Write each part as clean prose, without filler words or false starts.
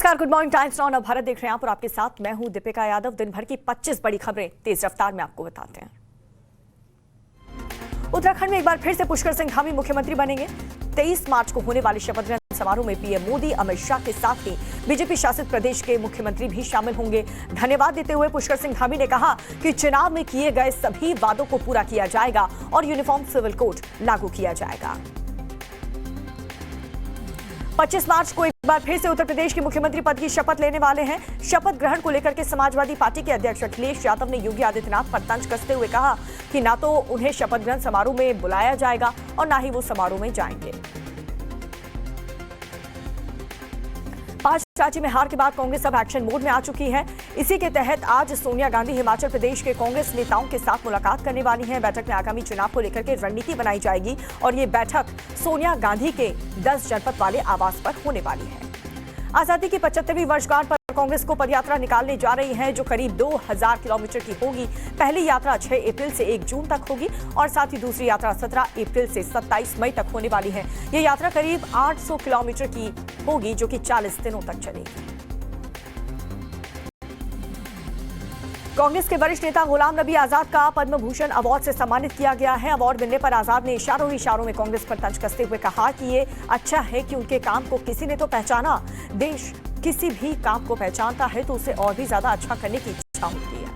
नमस्कार, good morning times now Bharat देख रहे हैं आप और आपके साथ मैं हूं दीपिका यादव। दिन भर की 25 बड़ी खबरें तेज रफ्तार में आपको बताते हैं। उत्तराखंड में एक बार फिर से पुष्कर सिंह धामी मुख्यमंत्री बनेंगे। 23 मार्च को होने वाले शपथ ग्रहण समारोह में पीएम मोदी, अमित शाह के साथ ही बीजेपी शासित प्रदेश के मुख्यमंत्री भी शामिल होंगे। धन्यवाद देते हुए पुष्कर सिंह धामी ने कहा कि चुनाव में किए गए सभी वादों को पूरा किया जाएगा और यूनिफॉर्म सिविल कोड लागू किया जाएगा। 25 मार्च को एक बार फिर से उत्तर प्रदेश के मुख्यमंत्री पद की शपथ लेने वाले हैं। शपथ ग्रहण को लेकर के समाजवादी पार्टी के अध्यक्ष अखिलेश यादव ने योगी आदित्यनाथ पर तंज कसते हुए कहा कि ना तो उन्हें शपथ ग्रहण समारोह में बुलाया जाएगा और ना ही वो समारोह में जाएंगे। 5 राज्य में हार के बाद कांग्रेस अब एक्शन मोड में आ चुकी है। इसी के तहत आज सोनिया गांधी हिमाचल प्रदेश के कांग्रेस नेताओं के साथ मुलाकात करने वाली हैं। बैठक में आगामी चुनाव को लेकर के रणनीति बनाई जाएगी और ये बैठक सोनिया गांधी के 10 जनपद वाले आवास पर होने वाली है। आजादी की 75वीं वर्षगांठ पर कांग्रेस को पदयात्रा निकालने जा रही है, जो करीब 2000 किलोमीटर की होगी। पहली यात्रा 6 अप्रैल से 1 जून तक होगी और साथ ही दूसरी यात्रा 17 अप्रैल से 27 मई तक होने वाली है। ये यात्रा करीब 800 किलोमीटर की होगी, जो कि 40 दिनों तक चलेगी। कांग्रेस के वरिष्ठ नेता गुलाम नबी आजाद का पद्म भूषण अवार्ड से सम्मानित किया गया है। अवार्ड मिलने पर आजाद ने इशारों में कांग्रेस पर तंज कसते हुए कहा कि ये अच्छा है कि उनके काम को किसी ने तो पहचाना। देश किसी भी काम को पहचानता है तो उसे और भी ज्यादा अच्छा करने की इच्छा होती है।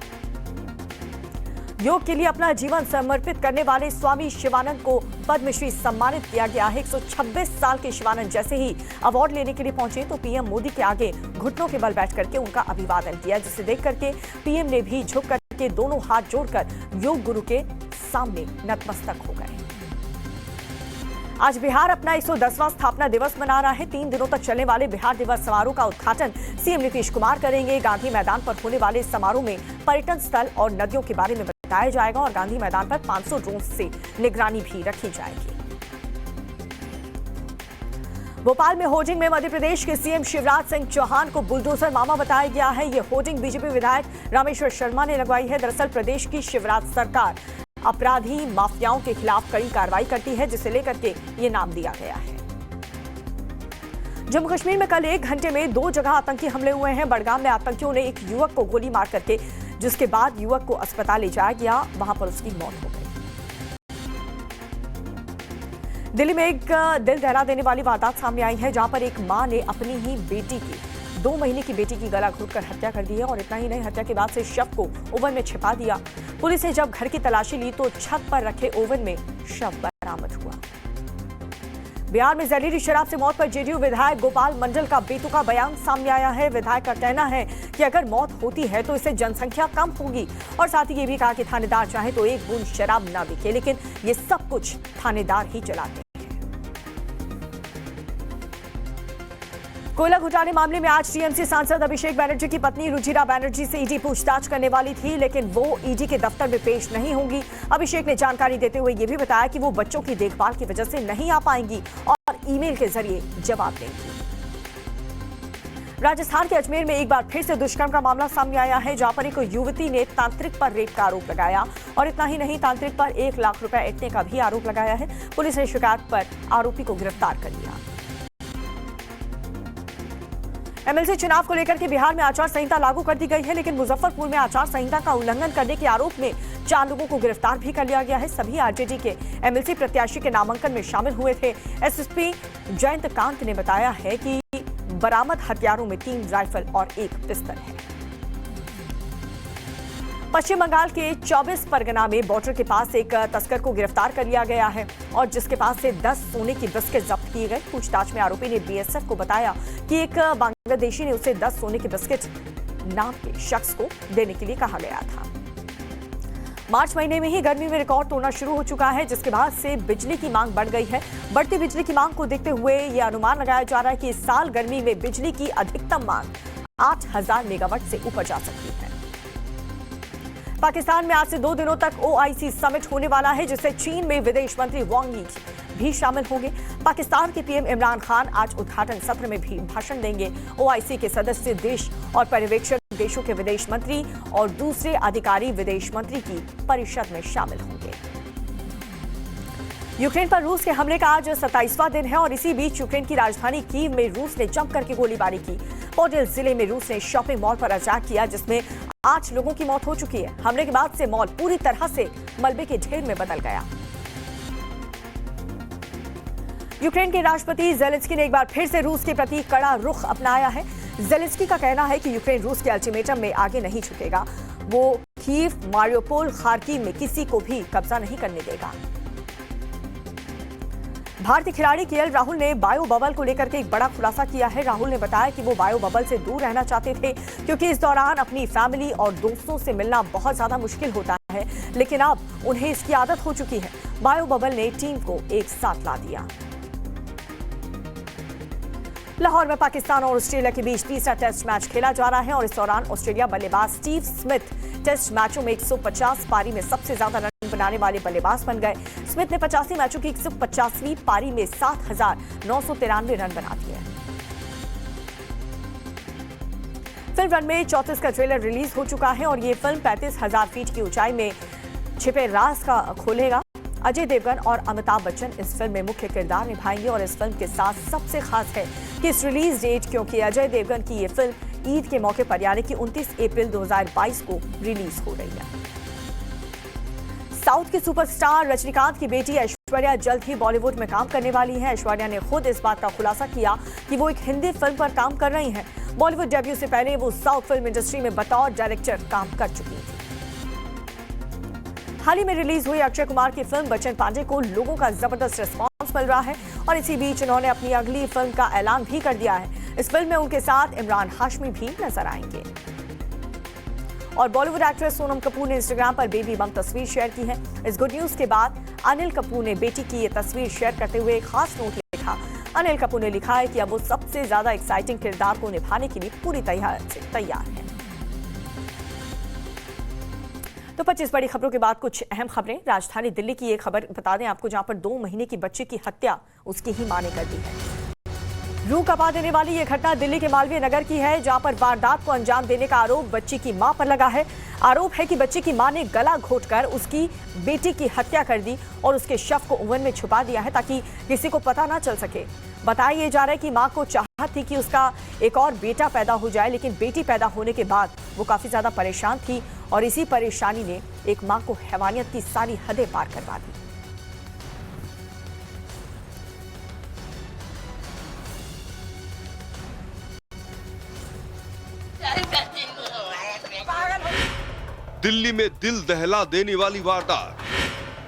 योग के लिए अपना जीवन समर्पित करने वाले स्वामी शिवानंद को पद्मश्री सम्मानित किया गया है। 126 साल के शिवानंद जैसे ही अवार्ड लेने के लिए पहुंचे तो पीएम मोदी के आगे घुटनों के बल बैठ करके उनका अभिवादन किया, जिसे देख करके पीएम ने भी झुक करके दोनों हाथ जोड़कर योग गुरु के सामने नतमस्तक हो गए। आज बिहार अपना 110वां स्थापना दिवस मना रहा है। 3 दिनों तक चलने वाले बिहार दिवस समारोह का उद्घाटन सीएम नीतीश कुमार करेंगे। गांधी मैदान पर होने वाले समारोह में पर्यटन स्थल और नदियों के बारे में बताया जाएगा और गांधी मैदान पर 500 ड्रोन से निगरानी भी रखी जाएगी। भोपाल में होर्डिंग में मध्य प्रदेश के सीएम शिवराज सिंह चौहान को बुलडोजर मामा बताया गया है। यह होर्डिंग बीजेपी विधायक रामेश्वर शर्मा ने लगवाई है। दरअसल प्रदेश की शिवराज सरकार अपराधी माफियाओं के खिलाफ कड़ी कार्रवाई करती है, जिसे लेकर के ये नाम दिया गया है। जम्मू कश्मीर में कल 1 घंटे में 2 जगह आतंकी हमले हुए हैं। बड़गाम में आतंकियों ने एक युवक को गोली मार करके, जिसके बाद युवक को अस्पताल ले जाया गया, वहां पर उसकी मौत हो गई। दिल्ली में एक दिल दहला देने वाली वारदात सामने आई है, जहां पर एक मां ने अपनी ही बेटी की 2 महीने की बेटी की गला घोंटकर हत्या कर दी है और इतना ही नहीं, हत्या के बाद से शव को ओवन में छिपा दिया। पुलिस ने जब घर की तलाशी ली तो छत पर रखे ओवन में शव बरामद हुआ। बिहार में जहरीली शराब से मौत पर जेडीयू विधायक गोपाल मंडल का बेतुका बयान सामने आया है। विधायक का कहना है कि अगर मौत होती है तो इससे जनसंख्या कम होगी और साथ ही ये भी कहा कि थानेदार चाहे तो एक बूंद शराब ना बिके, लेकिन ये सब कुछ थानेदार ही चलाते हैं। कोयला घोटाले मामले में आज टीएमसी सांसद अभिषेक बनर्जी की पत्नी रुचिरा बनर्जी से ईडी पूछताछ करने वाली थी, लेकिन वो ईडी के दफ्तर में पेश नहीं होंगी। अभिषेक ने जानकारी देते हुए ये भी बताया कि वो बच्चों की देखभाल की वजह से नहीं आ पाएंगी और ईमेल के जरिए जवाब देंगी। राजस्थान के अजमेर में एक बार फिर से दुष्कर्म का मामला सामने आया है, जहां पर एक युवती ने तांत्रिक पर रेप का आरोप लगाया और इतना ही नहीं, तांत्रिक पर 1 लाख रुपए ऐंठने का भी आरोप लगाया है। पुलिस ने शिकायत पर आरोपी को गिरफ्तार कर लिया। एमएलसी चुनाव को लेकर के बिहार में आचार संहिता लागू कर दी गई है, लेकिन मुजफ्फरपुर में आचार संहिता का उल्लंघन करने के आरोप में 4 लोगों को गिरफ्तार भी कर लिया गया है। सभी आरजेडी के एमएलसी प्रत्याशी के नामांकन में शामिल हुए थे। एसएसपी जयंत कांत ने बताया है कि बरामद हथियारों में 3 राइफल और 1 पिस्टल है। पश्चिम बंगाल के 24 परगना में बॉर्डर के पास एक तस्कर को गिरफ्तार कर लिया गया है और जिसके पास से 10 सोने की बिस्किट जब्त किए गए। पूछताछ में आरोपी ने बीएसएफ को बताया कि एक बांग्लादेशी ने उसे 10 सोने के बिस्किट नाम के शख्स को देने के लिए कहा गया था। मार्च महीने में ही गर्मी में रिकॉर्ड तोड़ना शुरू हो चुका है, जिसके बाद से बिजली की मांग बढ़ गई है। बढ़ती बिजली की मांग को देखते हुए यह अनुमान लगाया जा रहा है कि इस साल गर्मी में बिजली की अधिकतम मांग 8000 मेगावाट से ऊपर जा सकती है। पाकिस्तान में आज से 2 दिनों तक ओआईसी समिट होने वाला है, जिससे चीन में विदेश मंत्री वांग यी भी शामिल होंगे। पाकिस्तान के पीएम इमरान खान आज उद्घाटन सत्र में भी भाषण देंगे। ओआईसी के सदस्य देश और पर्यवेक्षक देशों के विदेश मंत्री और दूसरे अधिकारी विदेश मंत्री की परिषद में शामिल होंगे। यूक्रेन पर रूस के हमले का आज 27वां दिन है और इसी बीच यूक्रेन की राजधानी कीव में रूस ने जम करके गोलीबारी की। पोडिल जिले में रूस ने शॉपिंग मॉल पर अटैक किया जिसमें 8 लोगों की मौत हो चुकी है। हमले के बाद से मॉल पूरी तरह से मलबे के ढेर में बदल गया। यूक्रेन के राष्ट्रपति जेलेंस्की ने एक बार फिर से रूस के प्रति कड़ा रुख अपनाया है। जेलेंस्की का कहना है कि यूक्रेन रूस के अल्टीमेटम में आगे नहीं झुकेगा। वो कीव, मारियोपोल, खार्किव में किसी को भी कब्जा नहीं करने देगा। भारतीय खिलाड़ी केएल राहुल ने बायो बबल को लेकर के एक बड़ा खुलासा किया है। राहुल ने बताया कि वो बायो बबल से दूर रहना चाहते थे क्योंकि इस दौरान अपनी फैमिली और दोस्तों से मिलना बहुत ज्यादा मुश्किल होता है, लेकिन अब उन्हें इसकी आदत हो चुकी है। बायो बबल ने टीम को एक साथ ला दिया। लाहौर में पाकिस्तान और ऑस्ट्रेलिया के बीच तीसरा टेस्ट मैच खेला जा रहा है और इस दौरान ऑस्ट्रेलिया बल्लेबाज स्टीव स्मिथ टेस्ट मैचों में 150 पारी में सबसे ज्यादा रन बनाने वाले बल्लेबाज बन गए। स्मिथ ने 85 मैचों की 150वीं पारी में 7,993 रन बना दिए। फिल्म रन में 34 का ट्रेलर रिलीज हो चुका है और ये फिल्म 35,000 फीट की ऊंचाई में छिपे राज का खोलेगा। अजय देवगन और अमिताभ बच्चन इस फिल्म में मुख्य किरदार निभाएंगे और इस फिल्म के साथ सबसे खास है कि इस रिलीज डेट क्योंकि अजय देवगन की ये फिल्म ईद के मौके पर यानी कि 29 अप्रैल 2022 को रिलीज हो रही है। साउथ के सुपरस्टार रजनीकांत की बेटी ऐश्वर्या जल्द ही बॉलीवुड में काम करने वाली है। ऐश्वर्या ने खुद इस बात का खुलासा किया कि वो एक हिंदी फिल्म पर काम कर रही हैं। बॉलीवुड डेब्यू से पहले वो साउथ फिल्म इंडस्ट्री में बतौर डायरेक्टर काम कर चुकी थी। हाल ही में रिलीज हुई अक्षय कुमार की फिल्म बच्चन पांडे को लोगों का जबरदस्त रिस्पांस मिल रहा है और इसी बीच उन्होंने अपनी अगली फिल्म का ऐलान भी कर दिया है। इस फिल्म में उनके साथ इमरान हाशमी भी नजर आएंगे। और बॉलीवुड एक्ट्रेस सोनम कपूर ने इंस्टाग्राम पर बेबी बम तस्वीर शेयर की है। इस गुड न्यूज के बाद अनिल कपूर ने बेटी की ये तस्वीर शेयर करते हुए एक खास नोट लिखा। अनिल कपूर ने लिखा है कि अब वो सबसे ज्यादा एक्साइटिंग किरदार को निभाने के लिए पूरी तैयार है। तो 25 बड़ी खबरों के बाद कुछ अहम खबरें। राजधानी दिल्ली की एक खबर बता दें आपको, जहां पर 2 महीने की बच्चे की हत्या उसकी ही मां ने कर दी है। रूह कपा देने वाली यह घटना दिल्ली के मालवीय नगर की है, जहां पर वारदात को अंजाम देने का आरोप बच्ची की मां पर लगा है। आरोप है कि बच्ची की मां ने गला घोंटकर उसकी बेटी की हत्या कर दी और उसके शव को ओवन में छुपा दिया है ताकि किसी को पता ना चल सके। बताया ये जा रहा है कि मां को चाहत थी कि उसका एक और बेटा पैदा हो जाए, लेकिन बेटी पैदा होने के बाद वो काफी ज्यादा परेशान थी और इसी परेशानी ने एक मां को हैवानियत की सारी हदें पार करवा दी। दिल्ली में दिल दहला देने वाली वारदात।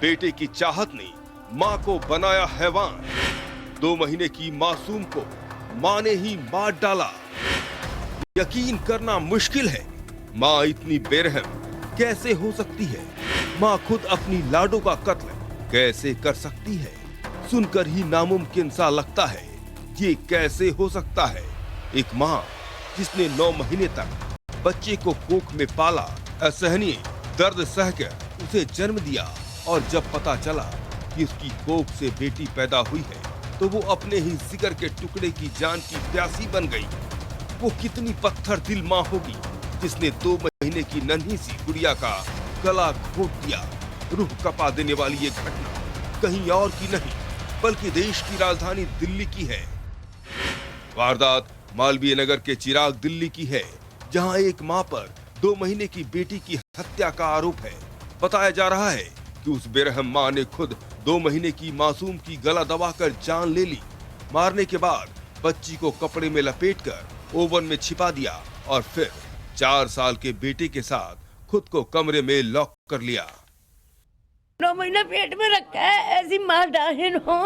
बेटे की चाहत ने मां को बनाया हैवान। 2 महीने की मासूम को मां ने ही मार डाला। यकीन करना मुश्किल है, मां इतनी बेरहम कैसे हो सकती है। मां खुद अपनी लाडो का कत्ल कैसे कर सकती है। सुनकर ही नामुमकिन सा लगता है। ये कैसे हो सकता है। एक मां जिसने 9 महीने तक बच्चे को कोख में पाला, असहनीय दर्द सहकर उसे जन्म दिया और जब पता चला कि उसकी कोख से बेटी पैदा हुई है तो वो अपने ही जिगर के टुकड़े की जान की प्यासी बन गई। वो कितनी पत्थर दिल माँ होगी जिसने 2 महीने की नन्ही सी गुड़िया का गला घोंट दिया। रूह कपा देने वाली ये घटना कहीं और की नहीं बल्कि देश की राजधानी दिल्ली की है। वारदात मालवीय नगर के चिराग दिल्ली की है, जहां एक मां पर 2 महीने की बेटी की हत्या का आरोप है। बताया जा रहा है कि उस बेरहम मां ने खुद 2 महीने की मासूम की गला दबाकर जान ले ली। मारने के बाद बच्ची को कपड़े में लपेटकर ओवन में छिपा दिया और फिर 4 साल के बेटे के साथ खुद को कमरे में लॉक कर लिया। 9 महीना पेट में रखा है, ऐसी माँ डाहिन हो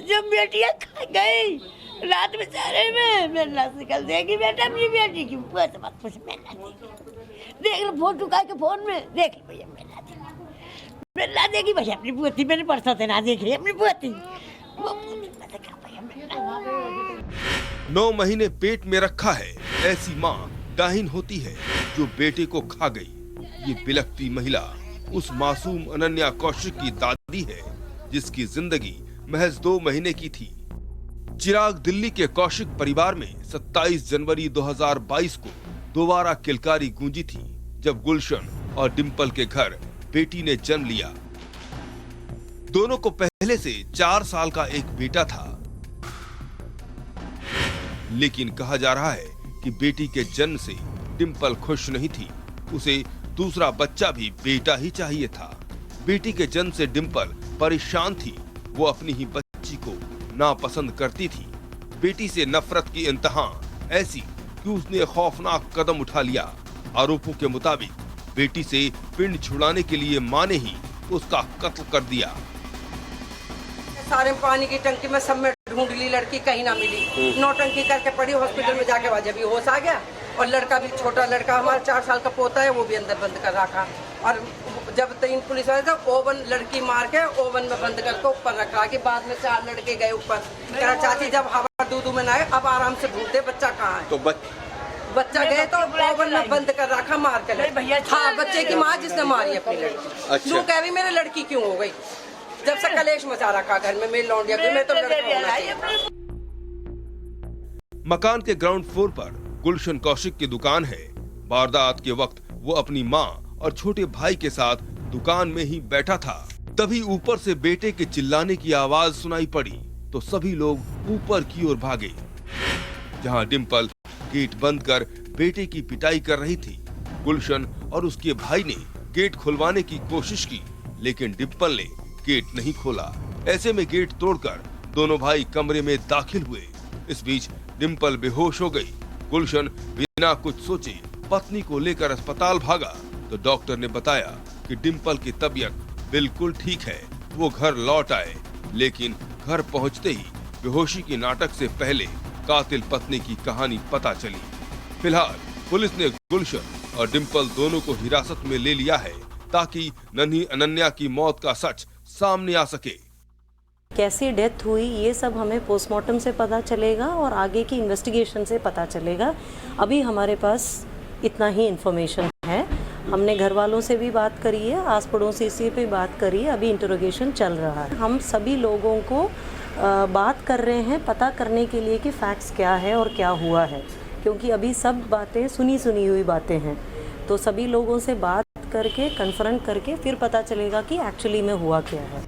जब बेटियां खा गई। रात में सारे में मेरा निकल देगी बेटा अपनी बेटी की मत पूछ। मेला देख लो फोटो का के फोन में देख लो भैया। मेला देगी भैया अपनी पोती। मैंने परसों से ना देखी अपनी पोती। 9 महीने पेट में रखा है, ऐसी माँ डाहिन होती है जो बेटे को खा गई। ये बिलखती महिला उस मासूम अनन्या कौशिक की दादी है जिसकी जिंदगी महज 2 महीने की थी। चिराग दिल्ली के कौशिक परिवार में 27 जनवरी 2022 को दोबारा किलकारी गूंजी थी जब गुलशन और डिंपल के घर बेटी ने जन्म लिया। दोनों को पहले से 4 साल का एक बेटा था, लेकिन कहा जा रहा है कि बेटी के जन्म से डिंपल खुश नहीं थी। उसे दूसरा बच्चा भी बेटा ही चाहिए था। बेटी के जन्म से डिंपल परेशान थी। वो अपनी ही बच्ची को नापसंद करती थी। बेटी से नफरत की इंतहा ऐसी कि उसने खौफनाक कदम उठा लिया। आरोपों के मुताबिक बेटी से पिंड छुड़ाने के लिए मां ने ही उसका कत्ल कर दिया। सारे पानी की टंकी में सब में ढूंढ ली, लड़की कहीं ना मिली। नौटंकी करके पड़ी, हॉस्पिटल में जाके वजह भी होश आ गया। और लड़का भी, छोटा लड़का हमारा 4 साल का पोता है, वो भी अंदर बंद कर रखा। और जब 3 पुलिस वाले थे, ओवन लड़की मार के ओवन में बंद करके ऊपर रखा। कि बाद में 4 लड़के गए ऊपर, कह चाची जब हवा दूध में ना अब आराम से ढूंढते बच्चा कहाँ है। तो बच्चा गए तो ओवन में बंद कर रखा मार के। हाँ, बच्चे की माँ जिसने मारी अपनी लड़की। तू कह रही मेरी लड़की क्यों हो गई? जब से कलेश मचा रखा घर में, मेरी लौंडिया को, मैं तो लड़का होना चाहिए। मकान के ग्राउंड फ्लोर पर गुलशन कौशिक की दुकान है। वारदात के वक्त वो अपनी माँ और छोटे भाई के साथ दुकान में ही बैठा था। तभी ऊपर से बेटे के चिल्लाने की आवाज सुनाई पड़ी तो सभी लोग ऊपर की ओर भागे, जहां डिंपल गेट बंद कर बेटे की पिटाई कर रही थी। गुलशन और उसके भाई ने गेट खुलवाने की कोशिश की, लेकिन डिंपल ने गेट नहीं खोला। ऐसे में गेट तोड़कर दोनों भाई कमरे में दाखिल हुए। इस बीच डिंपल बेहोश हो गई। गुलशन बिना कुछ सोचे पत्नी को लेकर अस्पताल भागा तो डॉक्टर ने बताया कि डिंपल की तबीयत बिल्कुल ठीक है। वो घर लौट आए, लेकिन घर पहुंचते ही बेहोशी के नाटक से पहले कातिल पत्नी की कहानी पता चली। फिलहाल पुलिस ने गुलशन और डिंपल दोनों को हिरासत में ले लिया है ताकि नन्ही अनन्या की मौत का सच सामने आ सके। कैसी डेथ हुई ये सब हमें पोस्टमार्टम से पता चलेगा और आगे की इन्वेस्टिगेशन से पता चलेगा। अभी हमारे पास इतना ही इन्फॉर्मेशन है। हमने घर वालों से भी बात करी है, आस पड़ोसी से भी बात करी है। अभी इंटरोगेशन चल रहा है। हम सभी लोगों को बात कर रहे हैं पता करने के लिए कि फैक्ट्स क्या है और क्या हुआ है, क्योंकि अभी सब बातें सुनी हुई बातें हैं। तो सभी लोगों से बात करके कन्फ्रंट करके फिर पता चलेगा कि एक्चुअली में हुआ क्या है।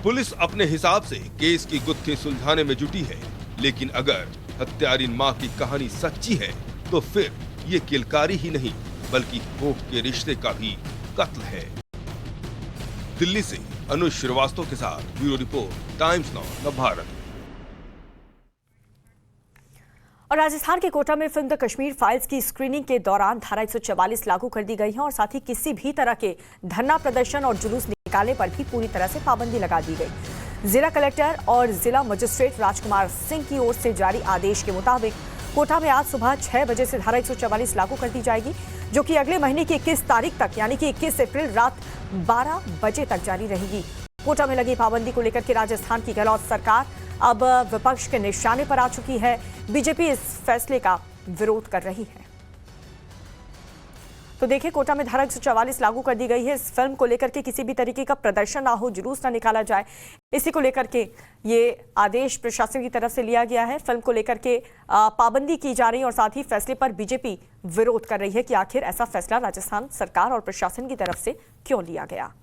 पुलिस अपने हिसाब से केस की गुत्थी सुलझाने में जुटी है, लेकिन अगर हत्यारिन मां की कहानी सच्ची है तो फिर ये किलकारी ही नहीं बल्कि कोख के रिश्ते का भी कत्ल है। दिल्ली से अनुज श्रीवास्तव के साथ bureau report, times now Navbharat. और राजस्थान के कोटा में फिल्म द कश्मीर फाइल्स की स्क्रीनिंग के दौरान धारा 144 लागू कर दी गई है और साथ ही किसी भी तरह के धरना प्रदर्शन और जुलूस निकालने पर भी पूरी तरह से पाबंदी लगा दी गई। जिला कलेक्टर और जिला मजिस्ट्रेट राजकुमार सिंह की ओर से जारी आदेश के मुताबिक कोटा में आज सुबह 6 बजे से धारा 144 लागू कर दी जाएगी, जो कि अगले महीने की 21 तारीख तक यानी कि 21 अप्रैल रात 12 बजे तक जारी रहेगी। कोटा में लगी पाबंदी को लेकर के राजस्थान की गहलोत सरकार अब विपक्ष के निशाने पर आ चुकी है। बीजेपी इस फैसले का विरोध कर रही है। तो देखिए, कोटा में धारा 144 लागू कर दी गई है। इस फिल्म को लेकर के किसी भी तरीके का प्रदर्शन ना हो, जुलूस ना निकाला जाए, इसी को लेकर के ये आदेश प्रशासन की तरफ से लिया गया है। फिल्म को लेकर के पाबंदी की जा रही है और साथ ही फैसले पर बीजेपी विरोध कर रही है कि आखिर ऐसा फैसला राजस्थान सरकार और प्रशासन की तरफ से क्यों लिया गया।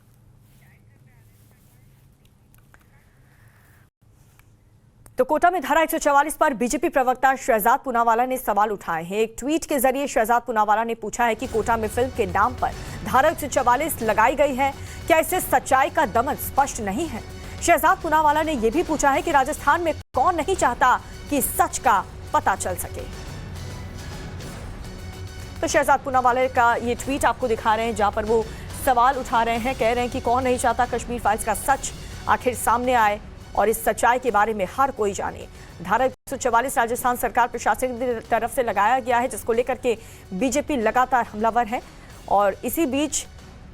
तो कोटा में धारा 144 पर बीजेपी प्रवक्ता शहजाद पूनावाला ने सवाल उठाए हैं। एक ट्वीट के जरिए शहजाद पूनावाला ने पूछा है कि कोटा में फिल्म के नाम पर धारा 144 लगाई गई है, क्या इससे सच्चाई का दमन स्पष्ट नहीं है? शहजाद पूनावाला ने यह भी पूछा है कि राजस्थान में कौन नहीं चाहता कि सच का पता चल सके। तो शहजाद पूनावाला का ये ट्वीट आपको दिखा रहे हैं, जहां पर वो सवाल उठा रहे हैं, कह रहे हैं कि कौन नहीं चाहता कश्मीर फाइल्स का सच आखिर सामने आए और इस सच्चाई के बारे में हर कोई जाने। धारा 144 राजस्थान सरकार प्रशासन की तरफ से लगाया गया है, जिसको लेकर के बीजेपी लगातार हमलावर है। और इसी बीच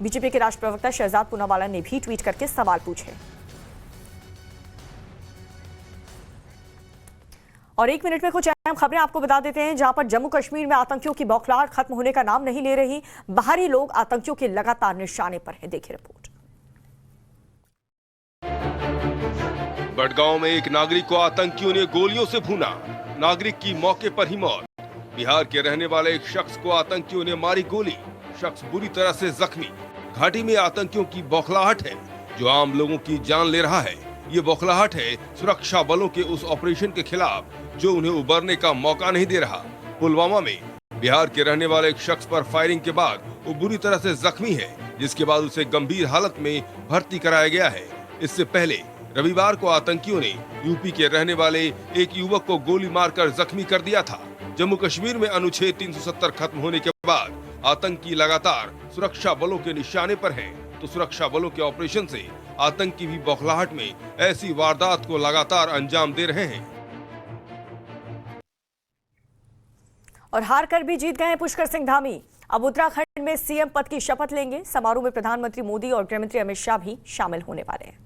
बीजेपी के राष्ट्रीय प्रवक्ता शहजाद पूनावाला ने भी ट्वीट करके सवाल पूछे। और 1 मिनट में कुछ अहम खबरें आपको बता देते हैं, जहां पर जम्मू कश्मीर में आतंकियों की बौखलाहट खत्म होने का नाम नहीं ले रही। बाहरी लोग आतंकियों के लगातार निशाने पर हैं। देखिए रिपोर्ट। बड़गांव में एक नागरिक को आतंकियों ने गोलियों से भूना, नागरिक की मौके पर ही मौत। बिहार के रहने वाले एक शख्स को आतंकियों ने मारी गोली, शख्स बुरी तरह से जख्मी। घाटी में आतंकियों की बौखलाहट है। जो आम लोगों की जान ले रहा है। ये बौखलाहट है सुरक्षा बलों के उस ऑपरेशन के खिलाफ जो उन्हें उबरने का मौका नहीं दे रहा। पुलवामा में बिहार के रहने वाले एक शख्स पर फायरिंग के बाद वो बुरी तरह से जख्मी है, जिसके बाद उसे गंभीर हालत में भर्ती कराया गया है। इससे पहले रविवार को आतंकियों ने यूपी के रहने वाले एक युवक को गोली मारकर जख्मी कर दिया था। जम्मू कश्मीर में अनुच्छेद 370 खत्म होने के बाद आतंकी लगातार सुरक्षा बलों के निशाने पर हैं, तो सुरक्षा बलों के ऑपरेशन से आतंकी भी बौखलाहट में ऐसी वारदात को लगातार अंजाम दे रहे हैं। और हार कर भी जीत गए हैं पुष्कर सिंह धामी। अब उत्तराखंड में सीएम पद की शपथ लेंगे। समारोह में प्रधानमंत्री मोदी और गृहमंत्री अमित शाह भी शामिल होने वाले हैं।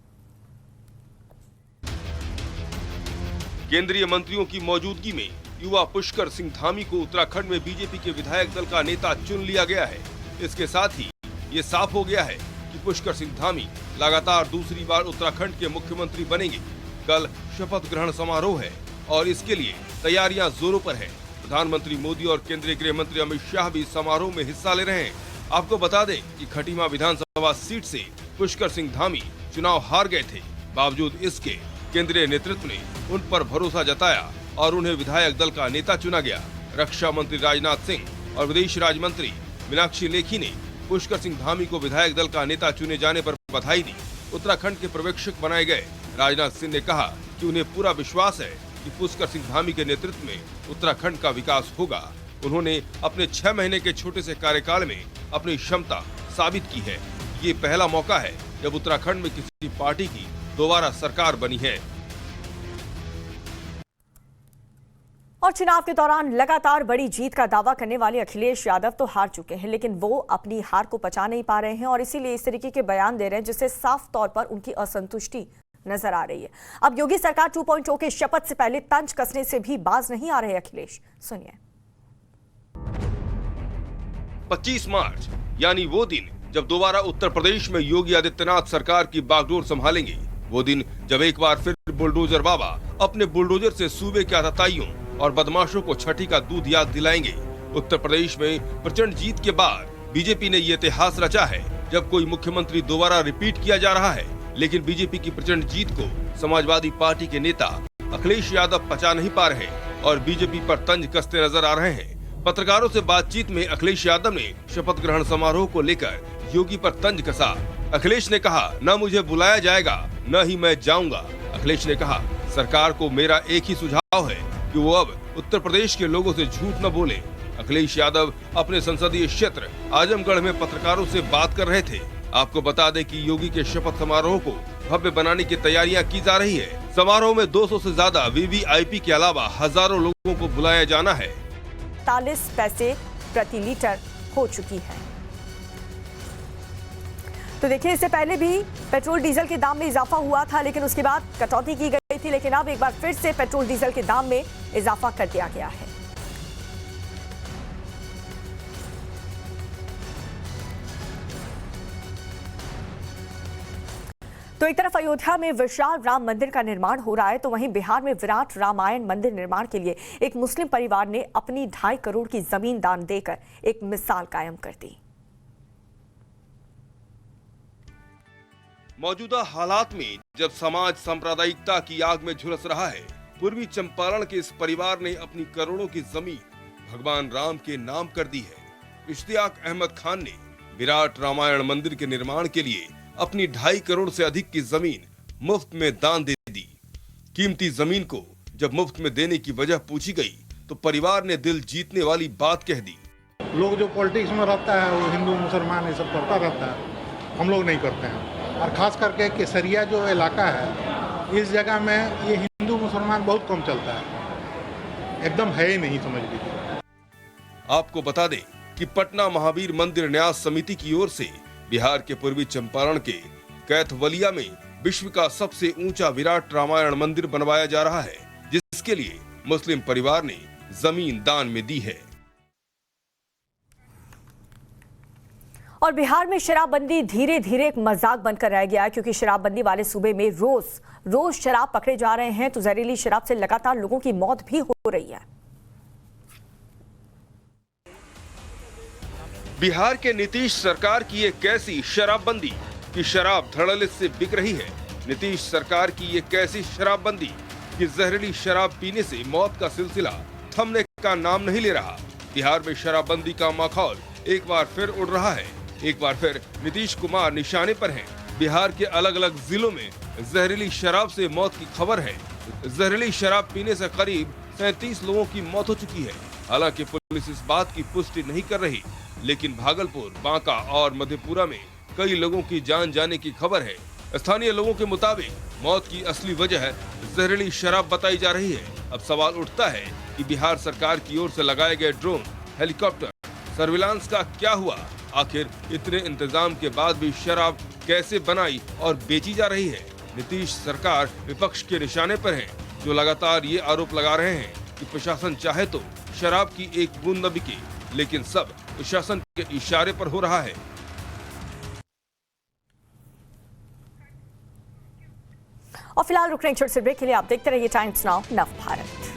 केंद्रीय मंत्रियों की मौजूदगी में युवा पुष्कर सिंह धामी को उत्तराखंड में बीजेपी के विधायक दल का नेता चुन लिया गया है। इसके साथ ही ये साफ हो गया है कि पुष्कर सिंह धामी लगातार दूसरी बार उत्तराखंड के मुख्यमंत्री बनेंगे। कल शपथ ग्रहण समारोह है और इसके लिए तैयारियां जोरों पर है। प्रधानमंत्री मोदी और केंद्रीय गृह मंत्री अमित शाह भी समारोह में हिस्सा ले रहे हैं। आपको बता दें कि खटीमा विधानसभा सीट से पुष्कर सिंह धामी चुनाव हार गए थे। बावजूद इसके केंद्रीय नेतृत्व ने उन पर भरोसा जताया और उन्हें विधायक दल का नेता चुना गया। रक्षा मंत्री राजनाथ सिंह और विदेश राज्य मंत्री मीनाक्षी लेखी ने पुष्कर सिंह धामी को विधायक दल का नेता चुने जाने पर बधाई दी। उत्तराखंड के पर्यवेक्षक बनाए गए राजनाथ सिंह ने कहा कि उन्हें पूरा विश्वास है कि पुष्कर सिंह धामी के नेतृत्व में उत्तराखंड का विकास होगा। उन्होंने अपने 6 महीने के छोटे से कार्यकाल में अपनी क्षमता साबित की है। ये पहला मौका है जब उत्तराखंड में किसी पार्टी की दोबारा सरकार बनी है। और चुनाव के दौरान लगातार बड़ी जीत का दावा करने वाले अखिलेश यादव तो हार चुके हैं, लेकिन वो अपनी हार को पचा नहीं पा रहे हैं और इसीलिए इस तरीके के बयान दे रहे हैं जिससे साफ तौर पर उनकी असंतुष्टि नजर आ रही है। अब योगी सरकार 2.0 के शपथ से पहले तंज कसने से भी बाज नहीं आ रहे अखिलेश। सुनिए। 25 मार्च यानी वो दिन जब दोबारा उत्तर प्रदेश में योगी आदित्यनाथ सरकार की बागडोर संभालेंगे। वो दिन जब एक बार फिर बुलडोजर बाबा अपने बुलडोजर से सूबे के आतताइयों और बदमाशों को छठी का दूध याद दिलाएंगे। उत्तर प्रदेश में प्रचंड जीत के बाद बीजेपी ने ये इतिहास रचा है जब कोई मुख्यमंत्री दोबारा रिपीट किया जा रहा है। लेकिन बीजेपी की प्रचंड जीत को समाजवादी पार्टी के नेता अखिलेश यादव पचा नहीं पा रहे और बीजेपी पर तंज कसते नजर आ रहे हैं। पत्रकारों से बातचीत में अखिलेश यादव ने शपथ ग्रहण समारोह को लेकर योगी पर तंज कसा। अखिलेश ने कहा, न मुझे बुलाया जाएगा न ही मैं जाऊंगा। अखिलेश ने कहा, सरकार को मेरा एक ही सुझाव है कि वो अब उत्तर प्रदेश के लोगों से झूठ न बोले। अखिलेश यादव अपने संसदीय क्षेत्र आजमगढ़ में पत्रकारों से बात कर रहे थे। आपको बता दें कि योगी के शपथ समारोह को भव्य बनाने की तैयारियां की जा रही है। समारोह में 200 से ज्यादा वीवीआईपी के अलावा हजारों लोगों को बुलाया जाना है। 40 पैसे प्रति लीटर हो चुकी है। तो देखिए, इससे पहले भी पेट्रोल डीजल के दाम में इजाफा हुआ था, लेकिन उसके बाद कटौती की गई थी। लेकिन अब एक बार फिर से पेट्रोल डीजल के दाम में इजाफा कर दिया गया है। तो एक तरफ अयोध्या में विशाल राम मंदिर का निर्माण हो रहा है, तो वहीं बिहार में विराट रामायण मंदिर निर्माण के लिए एक मुस्लिम परिवार ने अपनी 2.5 करोड़ की जमीन दान देकर एक मिसाल कायम कर दी। मौजूदा हालात में जब समाज सांप्रदायिकता की आग में झुलस रहा है, पूर्वी चंपारण के इस परिवार ने अपनी करोड़ों की जमीन भगवान राम के नाम कर दी है। इश्तियाक अहमद खान ने विराट रामायण मंदिर के निर्माण के लिए अपनी 2.5 करोड़ से अधिक की जमीन मुफ्त में दान दे दी। कीमती जमीन को जब मुफ्त में देने की वजह पूछी गई तो परिवार ने दिल जीतने वाली बात कह दी। लोग जो पॉलिटिक्स में रहता है वो हिंदू मुसलमान ये सब करता रहता है, हम लोग नहीं करते हैं। और खास करके केसरिया जो इलाका है, इस जगह में ये हिंदू मुसलमान बहुत कम चलता है, एकदम है ही नहीं, समझ लीजिए। आपको बता दें कि पटना महावीर मंदिर न्यास समिति की ओर से बिहार के पूर्वी चंपारण के कैथवलिया में विश्व का सबसे ऊंचा विराट रामायण मंदिर बनवाया जा रहा है, जिसके लिए मुस्लिम परिवार ने जमीन दान में दी है। और बिहार में शराबबंदी धीरे धीरे एक मजाक बनकर रह गया है, क्योंकि शराबबंदी वाले सूबे में रोज शराब पकड़े जा रहे हैं, तो जहरीली शराब से लगातार लोगों की मौत भी हो रही है। बिहार के नीतीश सरकार की एक ऐसी शराबबंदी कि शराब धड़ल्ले से बिक रही है। नीतीश सरकार की ये कैसी शराबबंदी कि जहरीली शराब पीने से मौत का सिलसिला थमने का नाम नहीं ले रहा। बिहार में शराबबंदी का माहौल एक बार फिर उड़ रहा है। एक बार फिर नीतीश कुमार निशाने पर हैं। बिहार के अलग अलग जिलों में जहरीली शराब से मौत की खबर है। जहरीली शराब पीने से करीब 37 लोगों की मौत हो चुकी है। हालांकि पुलिस इस बात की पुष्टि नहीं कर रही, लेकिन भागलपुर, बांका और मधेपुरा में कई लोगों की जान जाने की खबर है। स्थानीय लोगों के मुताबिक मौत की असली वजह जहरीली शराब बताई जा रही है। अब सवाल उठता है कि बिहार सरकार की ओर से लगाए गए ड्रोन, हेलीकॉप्टर, सर्विलांस का क्या हुआ? आखिर इतने इंतजाम के बाद भी शराब कैसे बनाई और बेची जा रही है? नीतीश सरकार विपक्ष के निशाने पर है, जो लगातार ये आरोप लगा रहे हैं कि प्रशासन चाहे तो शराब की एक बूंद न बिके, लेकिन सब प्रशासन के इशारे पर हो रहा है। और फिलहाल रुक रहे हैं छोटे से ब्रेक के लिए। आप देखते रहिए टाइम्स नाउ नव भारत।